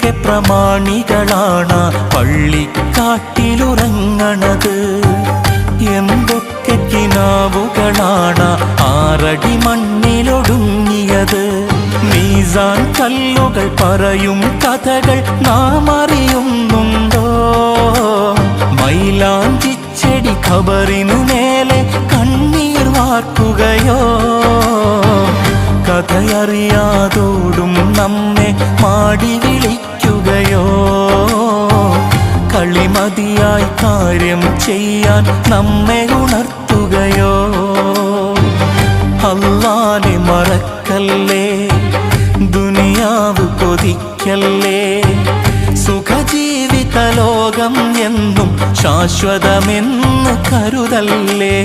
എന്തൊക്കെ പ്രമാണികളാണ് പള്ളിക്കാട്ടിലുറങ്ങണത്, എന്തൊക്കെ കിനാവുകളാണ് 6 അടി മണ്ണിലൊടുങ്ങിയത്. മീസാൻ കല്ലുകൾ പറയും കഥകൾ നാം അറിയുന്നുണ്ടോ? മൈലാഞ്ചിച്ചെടി ഖബറിനു മേലെ കണ്ണീർ വാർക്കുകയോ? കഥയറിയാതോടും നമ്മെ മാടി വിളിക്കുകയോ? കളിമതിയായി കാര്യം ചെയ്യാൻ നമ്മെ ഉണർത്തുകയോ? അല്ലാഹനെ മറക്കല്ലേ, ദുനിയാവ് കൊതിക്കല്ലേ, സുഖജീവിത ലോകം എന്നും ശാശ്വതമെന്ന് കരുതല്ലേ.